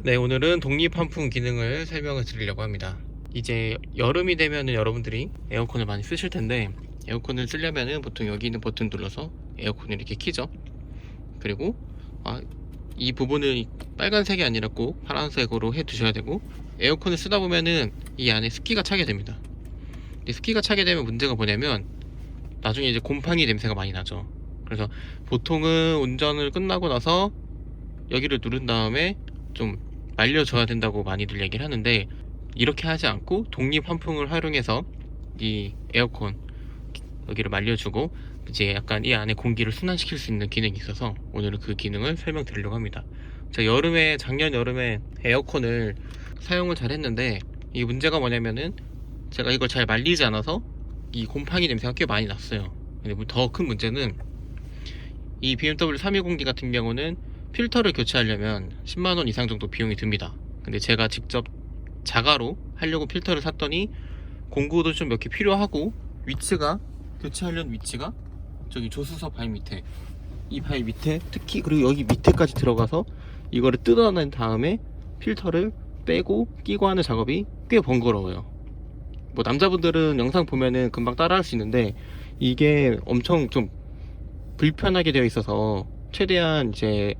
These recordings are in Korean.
네, 오늘은 독립환풍 기능을 설명을 드리려고 합니다. 이제 여름이 되면은 여러분들이 에어컨을 많이 쓰실 텐데, 에어컨을 쓰려면은 보통 여기 있는 버튼 눌러서 에어컨을 이렇게 키죠. 그리고 이 부분을 빨간색이 아니라 꼭 파란색으로 해 두셔야 되고, 에어컨을 쓰다 보면은 이 안에 습기가 차게 됩니다. 이 습기가 차게 되면 문제가 뭐냐면 나중에 이제 곰팡이 냄새가 많이 나죠. 그래서 보통은 운전을 끝나고 나서 여기를 누른 다음에 좀 말려줘야 된다고 많이들 얘기를 하는데, 이렇게 하지 않고 독립 환풍을 활용해서 이 에어컨 여기를 말려주고 이제 약간 이 안에 공기를 순환시킬 수 있는 기능이 있어서 오늘은 그 기능을 설명드리려고 합니다. 제가 작년 여름에 에어컨을 사용을 잘 했는데, 이 문제가 뭐냐면은 제가 이걸 잘 말리지 않아서 이 곰팡이 냄새가 꽤 많이 났어요. 근데 더 큰 문제는 이 BMW 320D 같은 경우는 필터를 교체하려면 10만원 이상 정도 비용이 듭니다. 근데 제가 직접 자가로 하려고 필터를 샀더니 공구도 좀 몇 개 필요하고, 교체하려는 위치가 저기 조수석 바위 밑에, 이 바위 밑에 특히, 그리고 여기 밑에까지 들어가서 이거를 뜯어낸 다음에 필터를 빼고 끼고 하는 작업이 꽤 번거로워요. 뭐 남자분들은 영상 보면은 금방 따라 할 수 있는데, 이게 엄청 좀 불편하게 되어 있어서 최대한 이제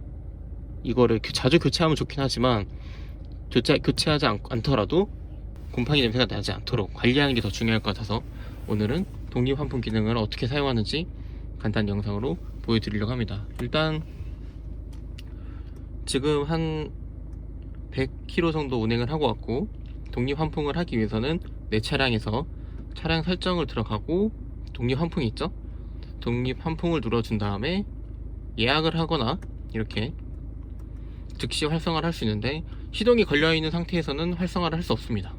이거를 자주 교체하면 좋긴 하지만, 교체하지 않더라도 곰팡이 냄새가 나지 않도록 관리하는 게 더 중요할 것 같아서 오늘은 독립환풍 기능을 어떻게 사용하는지 간단한 영상으로 보여드리려고 합니다. 일단 지금 한 100km 정도 운행을 하고 왔고, 독립환풍을 하기 위해서는 내 차량에서 차량 설정을 들어가고, 독립환풍이 있죠? 독립환풍을 눌러준 다음에 예약을 하거나 이렇게 즉시 활성화를 할 수 있는데, 시동이 걸려있는 상태에서는 활성화를 할 수 없습니다.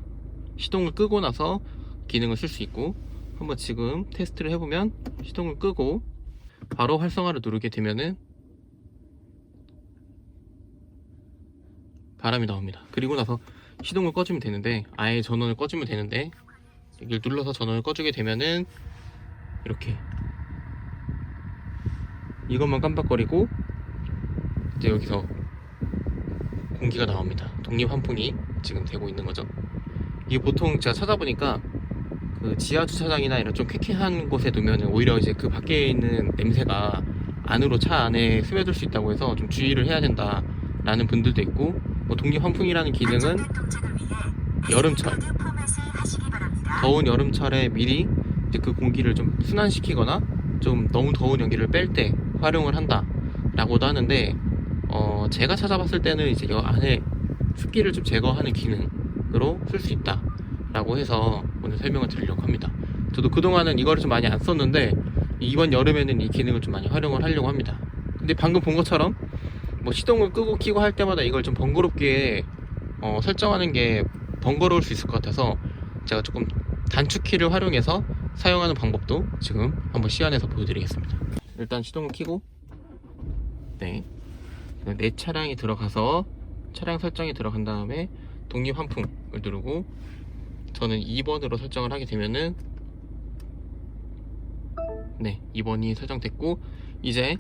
시동을 끄고 나서 기능을 쓸 수 있고, 한번 지금 테스트를 해보면 시동을 끄고 바로 활성화를 누르게 되면은 바람이 나옵니다. 그리고 나서 시동을 꺼주면 되는데, 아예 전원을 꺼주면 되는데, 이걸 눌러서 전원을 꺼주게 되면은 이렇게 이것만 깜빡거리고 이제 여기서 공기가 나옵니다. 독립환풍이 지금 되고 있는 거죠. 이게 보통 제가 찾아보니까 그 지하 주차장이나 이런 좀 쾌쾌한 곳에 두면 오히려 이제 그 밖에 있는 냄새가 안으로 차 안에 스며들 수 있다고 해서 좀 주의를 해야 된다 라는 분들도 있고, 뭐 독립 환풍이라는 기능은 여름철, 더운 여름철에 미리 이제 그 공기를 좀 순환시키거나 좀 너무 더운 연기를 뺄 때 활용을 한다 라고도 하는데, 제가 찾아봤을 때는 이제 이 안에 습기를 좀 제거하는 기능으로 쓸 수 있다 라고 해서 오늘 설명을 드리려고 합니다. 저도 그동안은 이거를 좀 많이 안 썼는데 이번 여름에는 이 기능을 좀 많이 활용을 하려고 합니다. 근데 방금 본 것처럼 뭐 시동을 끄고 켜고 할 때마다 이걸 좀 번거롭게 설정하는 게 번거로울 수 있을 것 같아서 제가 조금 단축키를 활용해서 사용하는 방법도 지금 한번 시연해서 보여드리겠습니다. 일단 시동을 켜고, 네, 내 차량에 들어가서 차량 설정에 들어간 다음에 독립 환풍을 누르고, 저는 2번으로 설정을 하게 되면은, 네, 2번이 설정됐고, 이제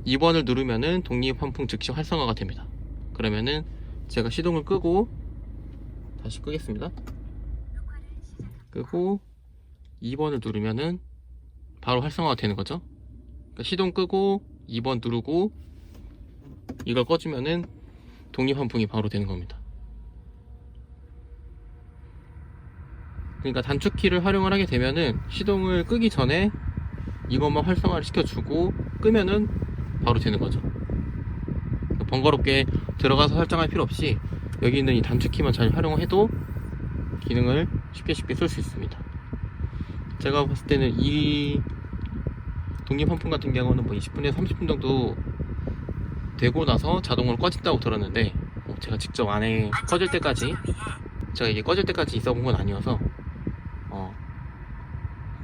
2번을 누르면은 독립 환풍 즉시 활성화가 됩니다. 그러면은 제가 시동을 끄고 다시 끄겠습니다. 끄고 2번을 누르면은 바로 활성화가 되는 거죠. 그러니까 시동 끄고 2번 누르고 이걸 꺼주면은 독립 환풍이 바로 되는 겁니다. 그러니까 단축키를 활용을 하게 되면은 시동을 끄기 전에 이것만 활성화를 시켜주고 끄면은 바로 되는 거죠. 번거롭게 들어가서 설정할 필요 없이 여기 있는 이 단축키만 잘 활용해도 기능을 쉽게 쓸 수 있습니다. 제가 봤을 때는 이 독립 환풍 같은 경우는 뭐 20분에서 30분 정도 되고 나서 자동으로 꺼진다고 들었는데, 제가 직접 안에 제가 이게 꺼질 때까지 있어 본 건 아니어서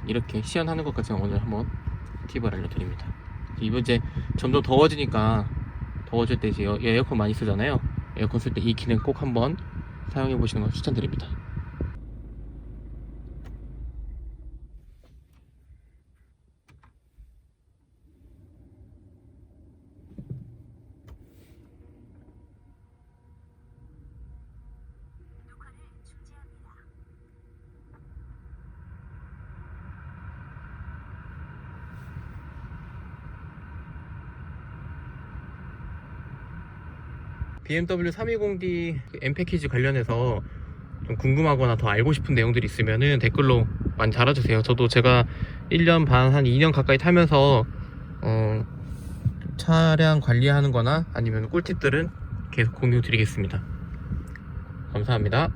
이렇게 시연하는 것까지는 오늘 한번 팁을 알려드립니다. 이번 이제 점점 더워지니까, 더워질 때 이제 에어컨 많이 쓰잖아요. 에어컨 쓸 때 이 기능 꼭 한번 사용해 보시는 걸 추천드립니다. BMW 320D M 패키지 관련해서 좀 궁금하거나 더 알고 싶은 내용들이 있으면은 댓글로 많이 달아주세요. 저도 제가 1년 반, 한 2년 가까이 타면서 차량 관리하는 거나 아니면 꿀팁들은 계속 공유 드리겠습니다. 감사합니다.